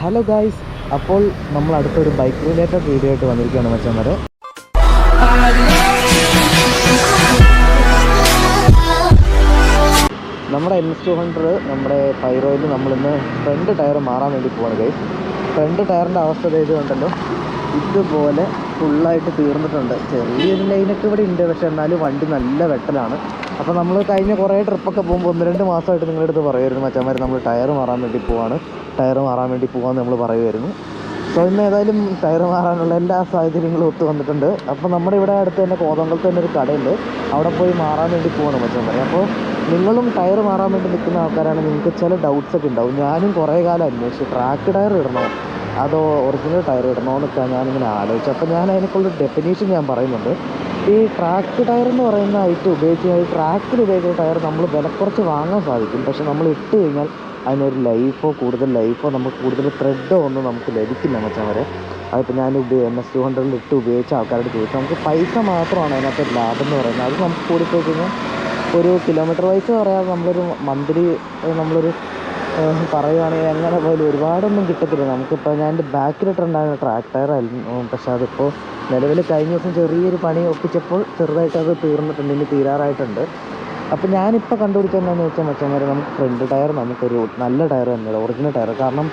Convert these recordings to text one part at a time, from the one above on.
Hello guys, അപ്പോൾ നമ്മൾ അടുത്തൊരു ബൈക്ക് റിലേറ്റഡ് വീഡിയോ ആയിട്ട് വന്നിരിക്കുകയാണ് മച്ചാന്മാരെ. നമ്മുടെ NS200 നമ്മുടെ പൈറോയിൽ നമ്മളിന്ന് ഫ്രണ്ട് ടയർ മാറാൻ വേണ്ടി പോവാണ് ഗൈസ്. ഫ്രണ്ട് ടയറിൻ്റെ അവസ്ഥ ഇത് കണ്ടല്ലോ, ഇതുപോലെ ഫുള്ളായിട്ട് തീർന്നിട്ടുണ്ട്. ചെറിയൊരു ലൈനൊക്കെ ഇവിടെ ഉണ്ട്, പക്ഷേ എന്നാലും വണ്ടി നല്ല വെട്ടലാണ്. അപ്പോൾ നമ്മൾ കഴിഞ്ഞ കുറേ ട്രിപ്പൊക്കെ പോകുമ്പോൾ 1-2 മാസമായിട്ട് നിങ്ങളുടെ അടുത്ത് പറയുമായിരുന്നു മച്ചാന്മാർ നമ്മൾ ടയർ മാറാൻ വേണ്ടി പോകാമെന്ന് നമ്മൾ പറയുമായിരുന്നു. സോ ഇന്ന് ഏതായാലും ടയർ മാറാനുള്ള എല്ലാ സാഹചര്യങ്ങളും ഒത്തു വന്നിട്ടുണ്ട്. അപ്പോൾ നമ്മുടെ ഇവിടെ അടുത്ത് തന്നെ കോതമംഗലത്ത് തന്നെ ഒരു കടയുണ്ട്, അവിടെ പോയി മാറാൻ വേണ്ടി പോവാണ് മച്ചാന്മാരെ. അപ്പോൾ നിങ്ങളും ടയർ മാറാൻ വേണ്ടി നിൽക്കുന്ന ആൾക്കാരാണ്, നിങ്ങൾക്ക് ചില ഡൗട്ട്സൊക്കെ ഉണ്ടാവും. ഞാനും കുറേ കാലം അന്വേഷിച്ചു ട്രാക്ക് ടയർ ഇടണോ അതോ ഒറിജിനൽ ടയർ ഇടണോ എന്നൊക്കെ ഞാനിങ്ങനെ ആലോചിച്ചു. അപ്പോൾ ഞാൻ അതിനൊക്കെയുള്ള ഡെഫിനേഷൻ ഞാൻ പറയുന്നുണ്ട്. ഈ ട്രാക്ക് ടയർ എന്ന് പറയുന്ന ഐറ്റം ഉപയോഗിച്ച് ട്രാക്കിൽ ഉപയോഗിക്കുന്ന ടയർ നമ്മൾ വില കുറച്ച് വാങ്ങാൻ സാധിക്കും, പക്ഷെ നമ്മൾ ഇട്ട് കഴിഞ്ഞാൽ അതിനൊരു കൂടുതൽ ലൈഫോ നമുക്ക് കൂടുതൽ ത്രെഡോ ഒന്നും നമുക്ക് ലഭിക്കില്ല മച്ചാന്മാരെ. അതിപ്പോൾ ഞാൻ NS200 ഇട്ട് ഉപയോഗിച്ച ആൾക്കാരോട് ചോദിച്ചാൽ നമുക്ക് പൈസ മാത്രമാണ് അതിനകത്തൊരു ലാഭം എന്ന് പറയുന്നത്. അത് നമുക്ക് കൂടിപ്പോയി കഴിഞ്ഞാൽ ഒരു കിലോമീറ്റർ വൈസ് പറയാതെ നമ്മളൊരു മന്ത്ലി നമ്മളൊരു പറയുകയാണെങ്കിൽ എങ്ങനെ പോലും ഒരുപാടൊന്നും കിട്ടത്തില്ല. നമുക്കിപ്പോൾ ഞാൻ എൻ്റെ ബാക്കിലിട്ടുണ്ടായിരുന്ന ട്രാക്ക് ടയർ ആയിരുന്നു, പക്ഷേ അതിപ്പോൾ നിലവിൽ കഴിഞ്ഞ ദിവസം ചെറിയൊരു പണി ഒപ്പിച്ചപ്പോൾ ചെറുതായിട്ട് അത് തീർന്നിട്ടുണ്ട്, ഇനി തീരാറായിട്ടുണ്ട്. അപ്പോൾ ഞാനിപ്പോൾ കണ്ടുപിടിച്ചതെന്നു വെച്ചാൽ മച്ചന്മാരെ, നമുക്ക് ഫ്രണ്ട് ടയർ നമുക്കൊരു നല്ല ടയർ തന്നെയാണ്, ഒറിജിനൽ ടയർ. കാരണം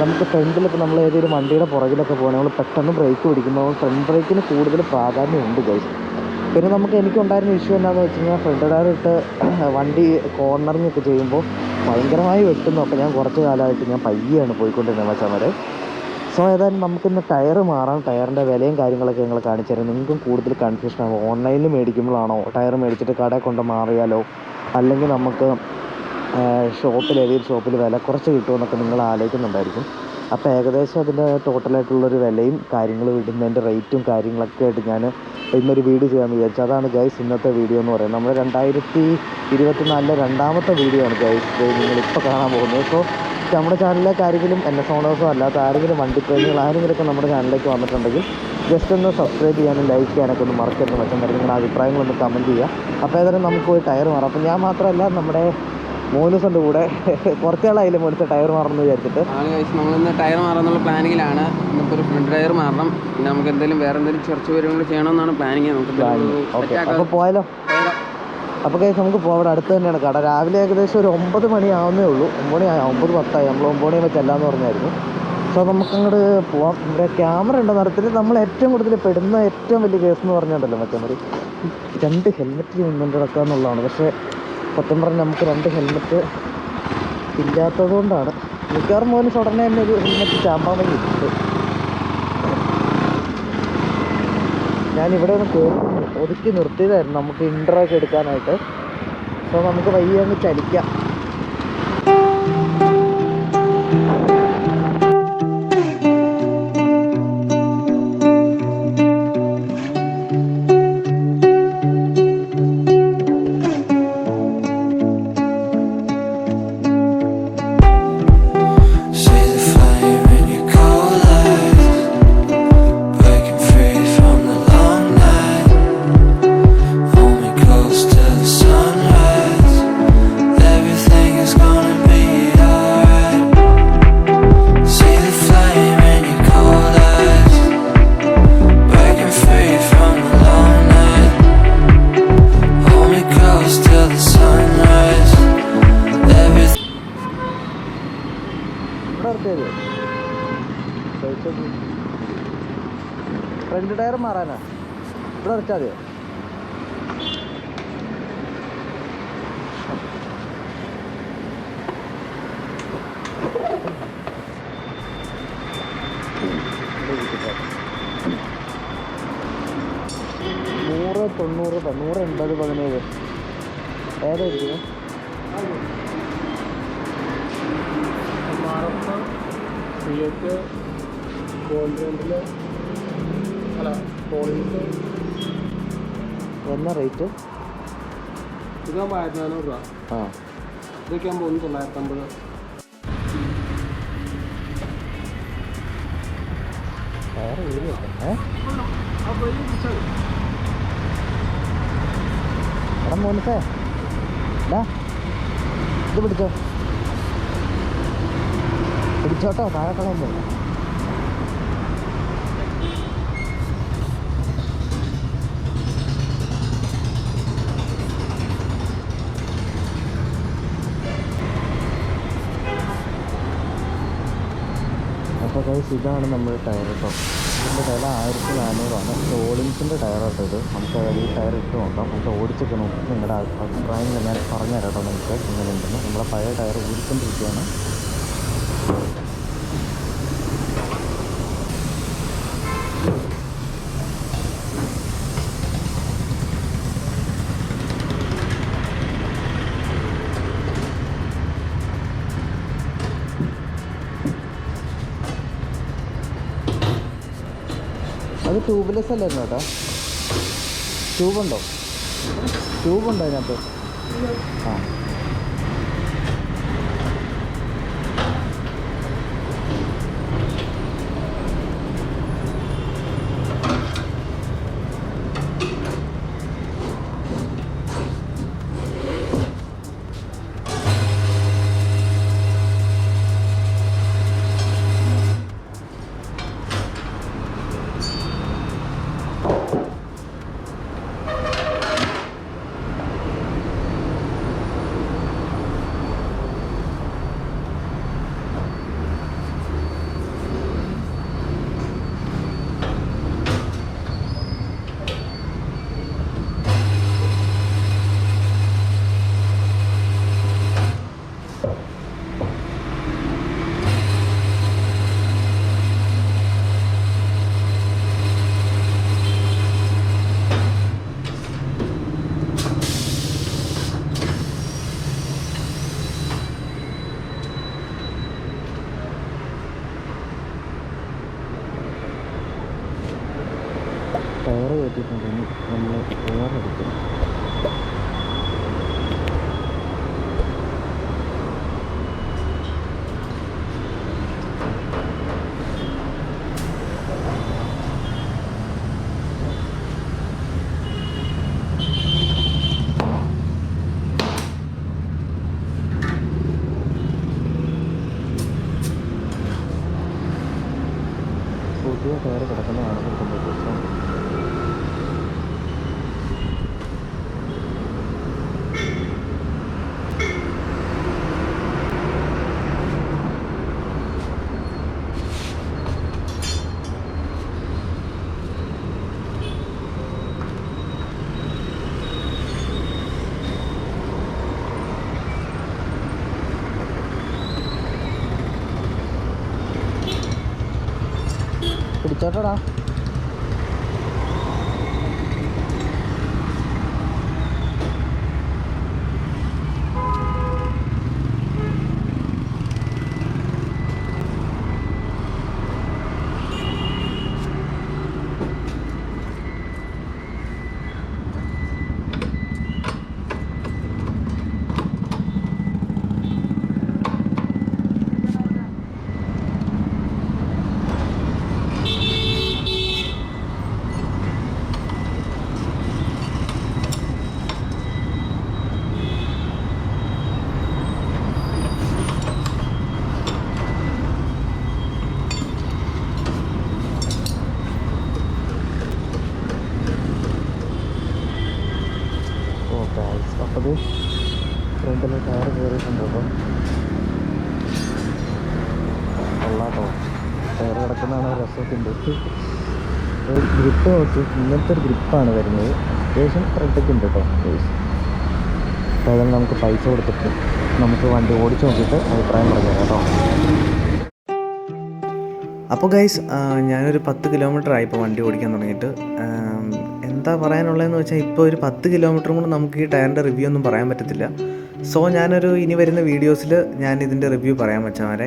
നമുക്ക് ഫ്രണ്ടിൽ ഇപ്പോൾ നമ്മൾ ഏതെങ്കിലും വണ്ടിയുടെ പുറകിലൊക്കെ പോകണമെങ്കിൽ നമ്മൾ പെട്ടെന്ന് ബ്രേക്ക് പിടിക്കുമ്പോൾ ഫ്രണ്ട് ബ്രേക്കിന് കൂടുതൽ പ്രാധാന്യമുണ്ട് ഗൈസ്. പിന്നെ എനിക്കുണ്ടായിരുന്ന ഇഷ്യൂ എന്താണെന്ന് വെച്ച് കഴിഞ്ഞാൽ ഫ്രണ്ട് ടയർ ഇട്ട് വണ്ടി കോർണറിങ്ങൊക്കെ ചെയ്യുമ്പോൾ ഭയങ്കരമായി വെട്ടുന്നു. അപ്പോൾ ഞാൻ കുറച്ച് കാലമായിട്ട് ഞാൻ പയ്യാണ് പോയിക്കൊണ്ടിരുന്നത് മച്ചാന്മാരെ. സോ ഏതായാലും നമുക്കിന്ന് ടയർ മാറാം. ടയറിൻ്റെ വിലയും കാര്യങ്ങളൊക്കെ ഞങ്ങൾ കാണിച്ചു തരാം. നിങ്ങൾക്കും കൂടുതൽ കൺഫ്യൂഷൻ ആകും, ഓൺലൈനിൽ മേടിക്കുമ്പോഴാണോ ടയർ മേടിച്ചിട്ട് കടയിൽ കൊണ്ട് മാറിയാലോ, അല്ലെങ്കിൽ നമുക്ക് ഏതെങ്കിലും ഷോപ്പിൽ വില കുറച്ച് കിട്ടുമെന്നൊക്കെ നിങ്ങൾ ആലോചിക്കുന്നുണ്ടായിരിക്കും. അപ്പോൾ ഏകദേശം അതിൻ്റെ ടോട്ടലായിട്ടുള്ളൊരു വിലയും കാര്യങ്ങളും ഇടുന്നതിൻ്റെ റേറ്റും കാര്യങ്ങളൊക്കെ ആയിട്ട് ഞാൻ ഇന്നൊരു വീഡിയോ ചെയ്യാമെന്ന് വിചാരിച്ചു. അതാണ് ഗൈസ് ഇന്നത്തെ വീഡിയോ എന്ന് പറയുന്നത്. നമ്മൾ 2024 രണ്ടാമത്തെ വീഡിയോ ആണ് ഗൈസ് നിങ്ങളിപ്പോൾ കാണാൻ പോകുന്നത്. സോ നമ്മുടെ ചാനലിലേക്ക് ആരെങ്കിലും NS ഓണേഴ്സോ അല്ലാത്ത ആരെങ്കിലും വണ്ടിപ്രേമികൾ ആരെങ്കിലുമൊക്കെ നമ്മുടെ ചാനലിലേക്ക് വന്നിട്ടുണ്ടെങ്കിൽ ജസ്റ്റ് ഒന്ന് സബ്സ്ക്രൈബ് ചെയ്യാനും ലൈക്ക് ചെയ്യാനൊക്കെ ഒന്ന് മറക്കരുത് മച്ചന്മാരെ. നിങ്ങളുടെ അഭിപ്രായങ്ങളൊന്ന് കമൻറ്റ് ചെയ്യുക. അപ്പോൾ ഏതായാലും നമുക്ക് പോയി ടയർ മാറാം. അപ്പോൾ ഞാൻ മാത്രമല്ല, നമ്മുടെ മോനുസുണ്ട് കൂടെ. കുറച്ചാളായില്ലേ മോനുസ് ടയർ മാറണമെന്ന് വിചാരിച്ചിട്ട്. നമ്മളിന്ന് ടയർ മാറാനുള്ള പ്ലാനിങ്ങിലാണ്. ഇന്നിപ്പോൾ ഒരു ഫ്രണ്ട് ടയർ മാറണം, പിന്നെ നമുക്ക് വേറെ എന്തെങ്കിലും ചെറിയ പരിപാടി ചെയ്യണമെന്നാണ് പ്ലാനിങ്. ഓക്കെ, അപ്പോൾ പോയാലോ? അപ്പോൾ കേസ് നമുക്ക് പോകാം. അവിടെ അടുത്ത് തന്നെയാണ് കട. രാവിലെ ഏകദേശം ഒരു 9 മണിയാവുന്നേ ഉള്ളൂ. 9:10 നമ്മൾ 9 മണി ചെല്ലാമെന്ന് പറഞ്ഞായിരുന്നു. സോ നമുക്കങ്ങോട്ട് പോവാം. ഇവിടെ ക്യാമറ ഉണ്ട് നടത്തിൽ. നമ്മൾ ഏറ്റവും കൂടുതൽ പെടുന്ന ഏറ്റവും വലിയ കേസ് എന്ന് പറഞ്ഞിട്ടുണ്ടല്ലോ മറ്റേ 2 ഹെൽമെറ്റ് മുന്നോട്ട് കിടക്കുക എന്നുള്ളതാണ്. പക്ഷേ സത്യം പറഞ്ഞാൽ നമുക്ക് 2 ഹെൽമെറ്റ് ഇല്ലാത്തത് കൊണ്ടാണ് മിക്കവാറും മോന് ഉടനെ തന്നെ ഒരു ഹെൽമെറ്റ് ചാമ്പാൻ വേണ്ടിയിട്ടുണ്ട്. ഞാനിവിടെ ഒന്ന് കയറി ഒതുക്കി നിർത്തിയതായിരുന്നു നമുക്ക് ഇൻട്രോ ഒക്കെ എടുക്കാനായിട്ട്. സോ നമുക്ക് വയ്യ അങ്ങ് ചലിക്കാം. ഫ്രണ്ട് ടയർ മാറാനാ ഇവിടെ വെച്ചാൽ മതിയോ? $100, $90, $180, $17 ഏതായിരിക്കും? എന്നാ റേറ്റ്? ഇതാകുമ്പോൾ 1400 രൂപ. ഇതൊക്കെ ആകുമ്പോൾ 950. എടാ മോനസേ, ഇത് പിടിച്ചോ. പിടിച്ചോട്ടോ, താഴെ കളയുമ്പോൾ. അപ്പോൾ ഗൈസ് ഇതാണ് നമ്മുടെ ടയർ കേട്ടോ. ഇതിൻ്റെ വില 1400 സോളിൻസിൻ്റെ ടയർ കേട്ടോ ഇത്. നമുക്ക് ഈ ടയർ ഇട്ട് നോക്കാം, നമുക്ക് ഓടിച്ചൊക്കെ നോക്കി നിങ്ങളുടെ അഭിപ്രായങ്ങൾ ഞാൻ പറഞ്ഞുതരാം കേട്ടോ നിങ്ങൾക്ക് ഇങ്ങനെ ഉണ്ടെന്ന്. നമ്മളെ പഴയ ടയർ ഊരിക്കൊണ്ടിരിക്കുകയാണ്. അത് ട്യൂബ്ലെസ് അല്ലായിരുന്നു കേട്ടോ. ട്യൂബുണ്ടോ അതിനകത്ത്? ആ ടയർ കയറ്റിയിട്ടുണ്ടെങ്കിൽ നമ്മൾ എയർ എടുക്കും. പുതിയ ടയർ കിടക്കുന്നതാണ് ദിവസം. പിടിച്ചോട്ടടാ. അപ്പോൾ ഫ്രണ്ടിൽ ടയർ കയറിയിട്ടുണ്ട്. അപ്പം കൊള്ളാട്ടോ, ടയർ കിടക്കുന്നതാണ് രസത്തിൻ്റെ. ഗ്രിപ്പ് നോക്കി, ഇങ്ങനത്തെ ഒരു ഗ്രിപ്പാണ് വരുന്നത്. അത്യാവശ്യം ഫ്രണ്ടൊക്കെ ഉണ്ട് കേട്ടോ. അപ്പോൾ അതിന് നമുക്ക് പൈസ കൊടുത്തിട്ട് നമുക്ക് വണ്ടി ഓടിച്ച് നോക്കിയിട്ട് അഭിപ്രായം പറഞ്ഞു തരാം കേട്ടോ. അപ്പോൾ ഗൈസ്, ഞാനൊരു 10 കിലോമീറ്റർ ആയി ഇപ്പോൾ വണ്ടി ഓടിക്കാൻ തുടങ്ങിയിട്ട്. എന്താ പറയാനുള്ളതെന്ന് വെച്ചാൽ ഇപ്പോൾ ഒരു 10 കിലോമീറ്ററും കൂടെ നമുക്ക് ഈ ടയറിൻ്റെ റിവ്യൂ ഒന്നും പറയാൻ പറ്റത്തില്ല. സോ ഞാനൊരു ഇനി വരുന്ന വീഡിയോസിൽ ഞാൻ ഇതിൻ്റെ റിവ്യൂ പറയാൻ വെച്ചവരെ.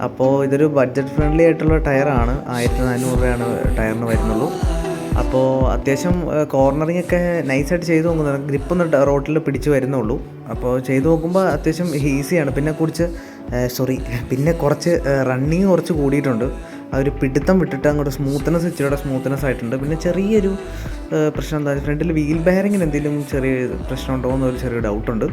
അപ്പോൾ ഇതൊരു ബഡ്ജറ്റ് ഫ്രണ്ട്ലി ആയിട്ടുള്ള ടയറാണ്. 1400 രൂപയാണ് ടയറിന് വരുന്നുള്ളൂ. അപ്പോൾ അത്യാവശ്യം കോർണറിങ് ഒക്കെ നൈസായിട്ട് ചെയ്ത് നോക്കുന്നുണ്ട്. ഗ്രിപ്പൊന്നും റോട്ടിൽ പിടിച്ച് വരുന്നുള്ളൂ. അപ്പോൾ ചെയ്ത് നോക്കുമ്പോൾ അത്യാവശ്യം ഈസിയാണ്. പിന്നെ കുറച്ച് റണ്ണിങ് കുറച്ച് കൂടിയിട്ടുണ്ട്. ആ ഒരു പിടുത്തം വിട്ടിട്ട് അങ്ങോട്ട് സ്മൂത്ത്നെസ് ഇച്ചിരിയുടെ സ്മൂത്ത്നെസ് ആയിട്ടുണ്ട്. പിന്നെ ചെറിയൊരു പ്രശ്നം എന്താ, ഫ്രണ്ടിൽ വീൽ ബെയറിങ്ങിന് എന്തെങ്കിലും ചെറിയ പ്രശ്നമുണ്ടോ എന്നൊരു ചെറിയ ഡൗട്ടുണ്ട്.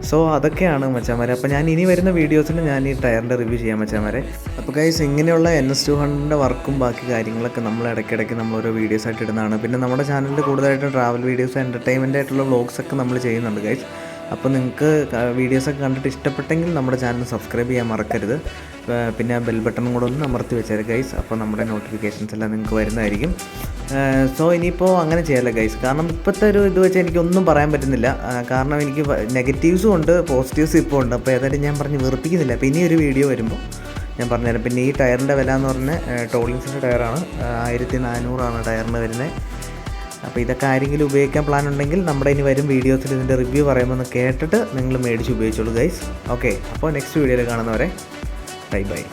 സോ അതൊക്കെയാണ് മച്ചാന്മാരെ. അപ്പോൾ ഞാൻ ഇനി വരുന്ന വീഡിയോസിൽ ഞാൻ ഈ ടയറിൻ്റെ റിവ്യൂ ചെയ്യാം മച്ചാന്മാരെ. അപ്പോൾ ഗൈസ്, ഇങ്ങനെയുള്ള NS200 വർക്കും ബാക്കി കാര്യങ്ങളൊക്കെ നമ്മൾ ഇടയ്ക്കിടയ്ക്ക് നമ്മളോരോ വീഡിയോസ് ആയിട്ട് ഇടുന്നതാണ്. പിന്നെ നമ്മുടെ ചാനലിൽ കൂടുതലായിട്ട് ട്രാവൽ വീഡിയോസ്, എൻ്റർടൈൻമെൻ്റ് ആയിട്ടുള്ള വ്ളോഗ്സൊക്കെ നമ്മൾ ചെയ്യുന്നുണ്ട് ഗൈസ്. അപ്പോൾ നിങ്ങൾക്ക് വീഡിയോസൊക്കെ കണ്ടിട്ട് ഇഷ്ടപ്പെട്ടെങ്കിൽ നമ്മുടെ ചാനൽ സബ്സ്ക്രൈബ് ചെയ്യാൻ മറക്കരുത്. പിന്നെ ബെൽ ബട്ടണും കൂടെ ഒന്ന് അമർത്തി വെച്ചേരെ ഗൈസ്. അപ്പോൾ നമ്മുടെ നോട്ടിഫിക്കേഷൻസ് എല്ലാം നിങ്ങൾക്ക് വരുന്നതായിരിക്കും. സോ ഇനിയിപ്പോൾ അങ്ങനെ ചെയ്യാമല്ലോ ഗൈസ്. കാരണം ഇപ്പോഴത്തെ ഒരു ഇത് വെച്ച് എനിക്കൊന്നും പറയാൻ പറ്റുന്നില്ല. കാരണം എനിക്ക് നെഗറ്റീവ്സും ഉണ്ട്, പോസിറ്റീവ്സും ഇപ്പോൾ ഉണ്ട്. അപ്പോൾ ഏതായാലും ഞാൻ പറഞ്ഞ് വെറുപ്പിക്കുന്നില്ല. അപ്പോൾ ഇനിയൊരു വീഡിയോ വരുമ്പോൾ ഞാൻ പറഞ്ഞുതരാം. പിന്നെ ഈ ടയറിൻ്റെ വില എന്ന് പറഞ്ഞാൽ ടോളിൻസിൻ്റെ ടയറാണ്, 1400 ടയറിന് വരുന്നത്. അപ്പോൾ ഇതൊക്കെ ആരെങ്കിലും ഉപയോഗിക്കാൻ പ്ലാൻ ഉണ്ടെങ്കിൽ നമ്മുടെ ഇനി വരും വീഡിയോസിൽ ഇതിൻ്റെ റിവ്യൂ പറയുമ്പോൾ കേട്ടിട്ട് നിങ്ങൾ മേടിച്ച് ഉപയോഗിച്ചോളൂ ഗൈസ്. ഓക്കെ, അപ്പോൾ നെക്സ്റ്റ് വീഡിയോയിൽ കാണുന്നവരെ ബൈ ബൈ.